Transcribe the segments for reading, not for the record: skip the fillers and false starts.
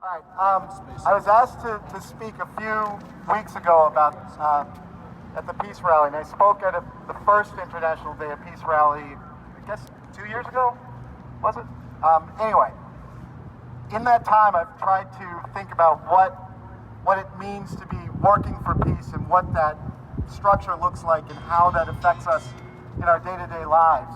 Right. I was asked to speak a few weeks ago about at the Peace Rally, and I spoke at the first International Day of Peace Rally, I guess 2 years ago, was it? Anyway, in that time I've tried to think about what it means to be working for peace and what that structure looks like and how that affects us in our day-to-day lives.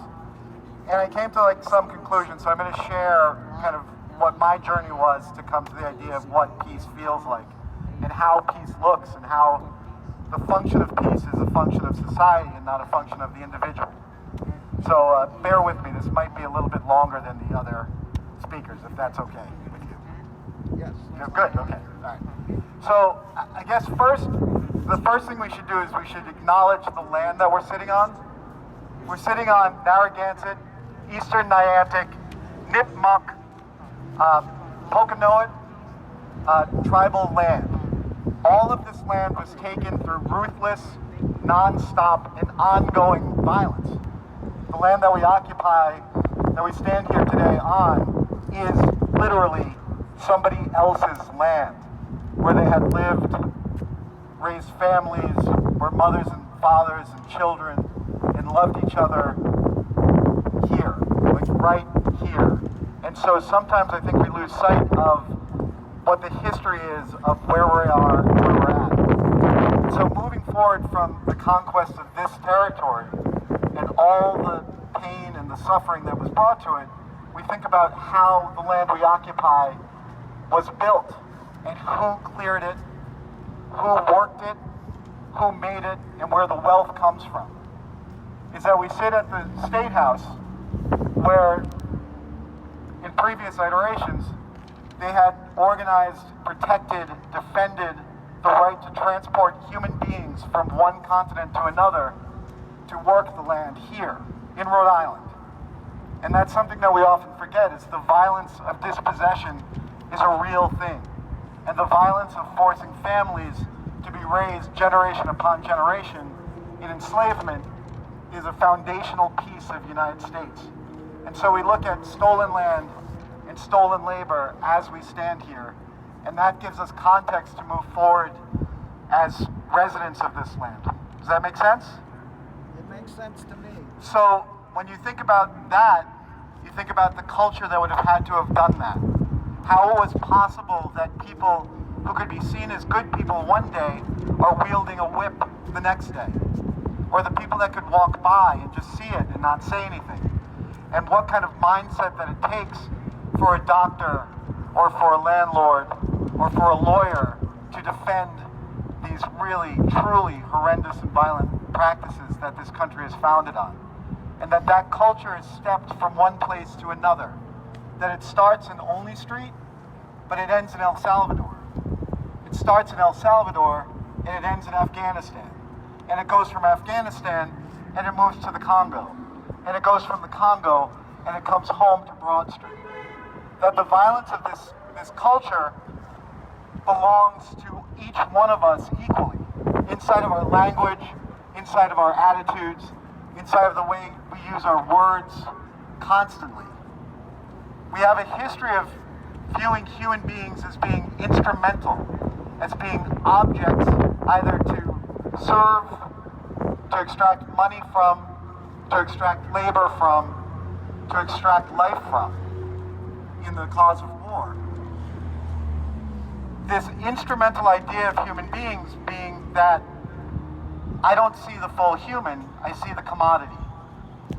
And I came to some conclusions, so I'm going to share kind of what my journey was to come to the idea of what peace feels like and how peace looks and how the function of peace is a function of society and not a function of the individual. So bear with me, this might be a little bit longer than the other speakers, if that's okay with you. Yes. You're good, okay, all right. So I guess the first thing we should do is we should acknowledge the land that we're sitting on. We're sitting on Narragansett, Eastern Niantic, Nipmuc, Poconoet tribal land. All of this land was taken through ruthless, non-stop, and ongoing violence. The land that we occupy, that we stand here today on, is literally somebody else's land, where they had lived, raised families, were mothers and fathers and children, and loved each other here, right here. And so sometimes I think we lose sight of what the history is of where we are and where we're at. And so moving forward from the conquest of this territory and all the pain and the suffering that was brought to it, we think about how the land we occupy was built and who cleared it, who worked it, who made it, and where the wealth comes from. Is that we sit at the State House where in previous iterations, they had organized, protected, defended the right to transport human beings from one continent to another to work the land here in Rhode Island. And that's something that we often forget, is the violence of dispossession is a real thing. And the violence of forcing families to be raised generation upon generation in enslavement is a foundational piece of the United States. And so we look at stolen land and stolen labor as we stand here, and that gives us context to move forward as residents of this land. Does that make sense? It makes sense to me. So when you think about that, you think about the culture that would have had to have done that. How it was possible that people who could be seen as good people one day are wielding a whip the next day. Or the people that could walk by and just see it and not say anything. And what kind of mindset that it takes for a doctor or for a landlord or for a lawyer to defend these really, truly horrendous and violent practices that this country is founded on. And that culture is stepped from one place to another. That it starts in Olney Street, but it ends in El Salvador. It starts in El Salvador and it ends in Afghanistan. And it goes from Afghanistan and it moves to the Congo. And it goes from the Congo and it comes home to Broad Street. That the violence of this culture belongs to each one of us equally, inside of our language, inside of our attitudes, inside of the way we use our words constantly. We have a history of viewing human beings as being instrumental, as being objects either to serve, to extract money from, to extract labor from, to extract life from in the cause of war. This instrumental idea of human beings being that I don't see the full human, I see the commodity.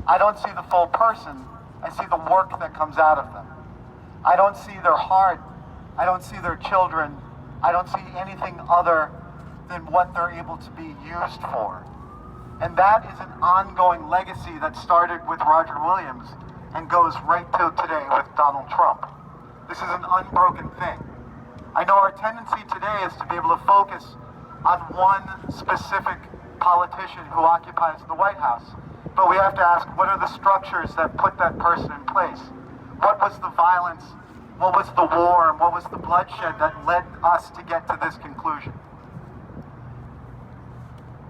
I don't see the full person, I see the work that comes out of them. I don't see their heart, I don't see their children, I don't see anything other than what they're able to be used for. And that is an ongoing legacy that started with Roger Williams and goes right to today with Donald Trump. This is an unbroken thing. I know our tendency today is to be able to focus on one specific politician who occupies the White House, but we have to ask, what are the structures that put that person in place? What was the violence, what was the war, and what was the bloodshed that led us to get to this conclusion?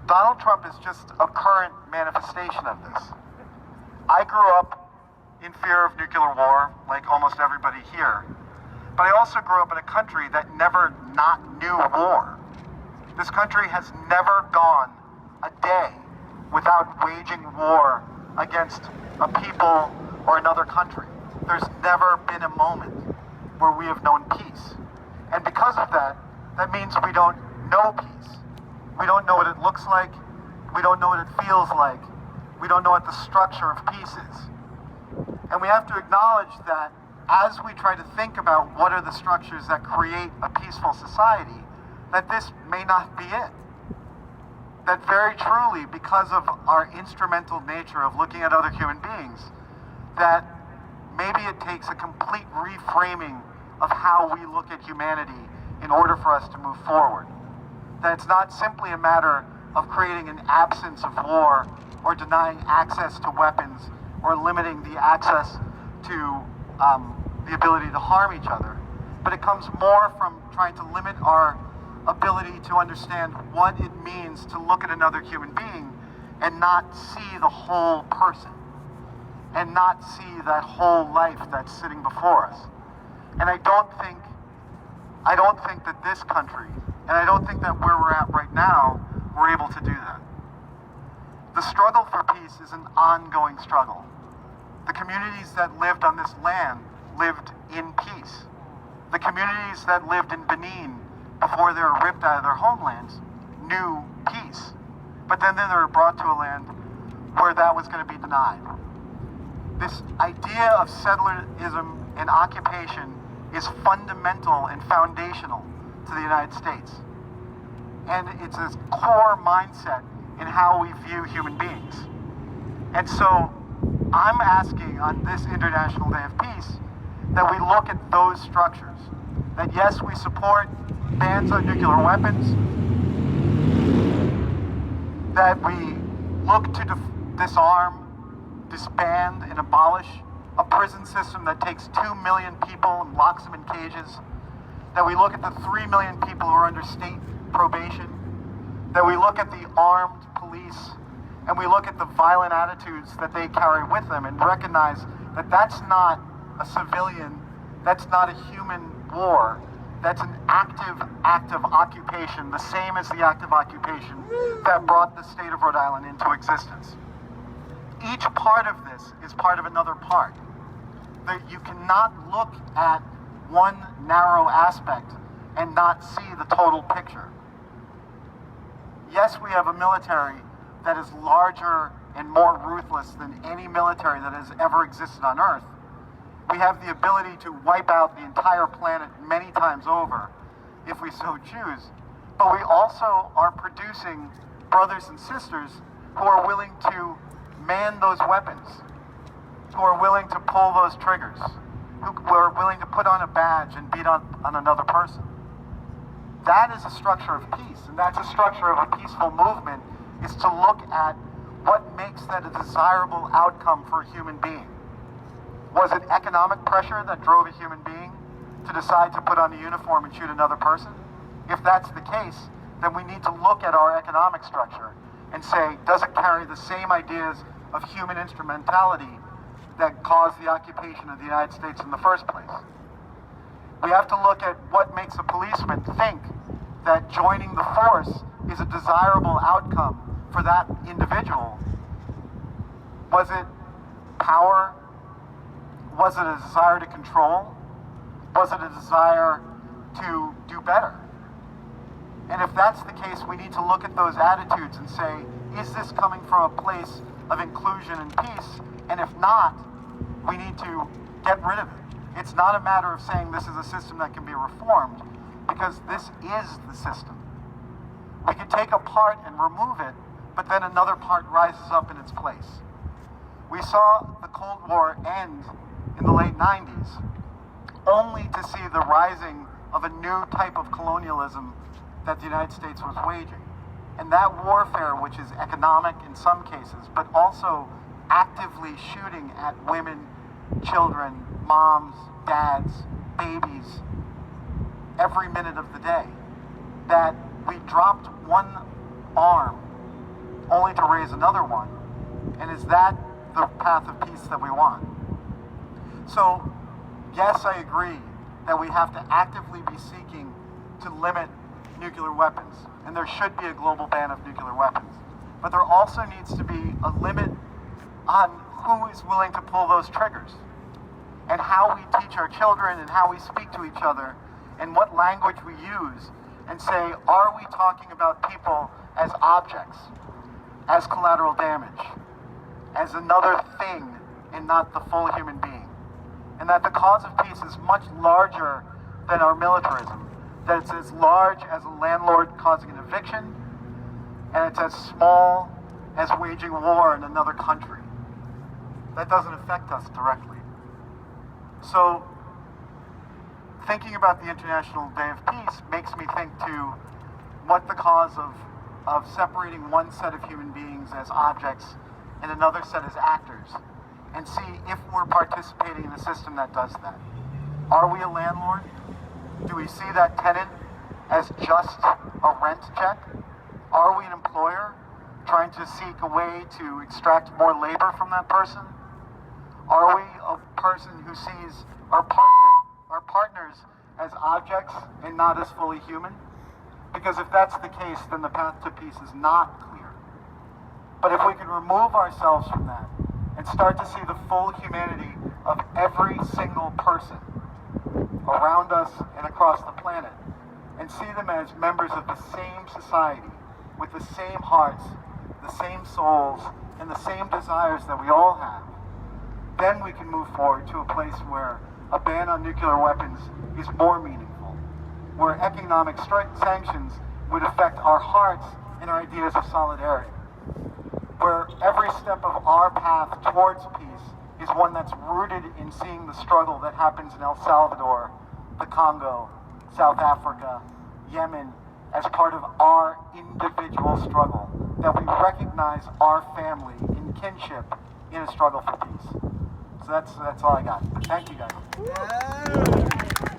Donald Trump is just a current manifestation of this. I grew up in fear of nuclear war, like almost everybody here. But I also grew up in a country that never not knew war. This country has never gone a day without waging war against a people or another country. There's never been a moment where we have known peace. And because of that, that means we don't know peace. We don't know what it looks like. We don't know what it feels like. We don't know what the structure of peace is. And we have to acknowledge that as we try to think about what are the structures that create a peaceful society, that this may not be it. That very truly, because of our instrumental nature of looking at other human beings, that maybe it takes a complete reframing of how we look at humanity in order for us to move forward. That it's not simply a matter of creating an absence of war or denying access to weapons or limiting the access to the ability to harm each other, but it comes more from trying to limit our ability to understand what it means to look at another human being and not see the whole person and not see that whole life that's sitting before us. And I don't think that this country, and I don't think that where we're at right now, we're able to do that. The struggle for peace is an ongoing struggle. The communities that lived on this land lived in peace. The communities that lived in Benin before they were ripped out of their homelands knew peace. But then they were brought to a land where that was going to be denied. This idea of settlerism and occupation is fundamental and foundational to the United States. And it's a core mindset in how we view human beings. And so I'm asking on this International Day of Peace that we look at those structures. That yes, we support bans on nuclear weapons, that we look to disarm, disband, and abolish a prison system that takes 2 million people and locks them in cages, that we look at the 3 million people who are under state probation, that we look at the armed police, and we look at the violent attitudes that they carry with them and recognize that that's not a civilian, that's not a human war, that's an active act of occupation, the same as the act of occupation that brought the state of Rhode Island into existence. Each part of this is part of another part. That you cannot look at one narrow aspect and not see the total picture. Yes, we have a military that is larger and more ruthless than any military that has ever existed on Earth. We have the ability to wipe out the entire planet many times over, if we so choose. But we also are producing brothers and sisters who are willing to man those weapons, who are willing to pull those triggers, who are willing to put on a badge and beat on another person. That is a structure of peace, and that's a structure of a peaceful movement, is to look at what makes that a desirable outcome for a human being. Was it economic pressure that drove a human being to decide to put on a uniform and shoot another person? If that's the case, then we need to look at our economic structure and say, does it carry the same ideas of human instrumentality that caused the occupation of the United States in the first place? We have to look at what makes a policeman think that joining the force is a desirable outcome for that individual. Was it power? Was it a desire to control? Was it a desire to do better? And if that's the case, we need to look at those attitudes and say, is this coming from a place of inclusion and peace? And if not, we need to get rid of it. It's not a matter of saying this is a system that can be reformed, because this is the system. We can take a part and remove it, but then another part rises up in its place. We saw the Cold War end in the late 90s, only to see the rising of a new type of colonialism that the United States was waging. And that warfare, which is economic in some cases, but also actively shooting at women, children, moms, dads, babies, every minute of the day, that we dropped one arm only to raise another one. And is that the path of peace that we want? So, yes, I agree that we have to actively be seeking to limit nuclear weapons, and there should be a global ban of nuclear weapons. But there also needs to be a limit on who is willing to pull those triggers, and how we teach our children, and how we speak to each other, and what language we use, and say, are we talking about people as objects, as collateral damage, as another thing, and not the full human being? And that the cause of peace is much larger than our militarism, that it's as large as a landlord causing an eviction, and it's as small as waging war in another country. That doesn't affect us directly. So, thinking about the International Day of Peace makes me think to what the cause of separating one set of human beings as objects and another set as actors, and see if we're participating in a system that does that. Are we a landlord? Do we see that tenant as just a rent check? Are we an employer trying to seek a way to extract more labor from that person? Are we a person who sees our partners as objects and not as fully human? Because if that's the case, then the path to peace is not clear. But if we can remove ourselves from that and start to see the full humanity of every single person around us and across the planet, and see them as members of the same society, with the same hearts, the same souls, and the same desires that we all have, then we can move forward to a place where a ban on nuclear weapons is more meaningful, where economic sanctions would affect our hearts and our ideas of solidarity, where every step of our path towards peace is one that's rooted in seeing the struggle that happens in El Salvador, the Congo, South Africa, Yemen, as part of our individual struggle, that we recognize our family in kinship in a struggle for peace. So that's all I got. Thank you, guys. Yeah.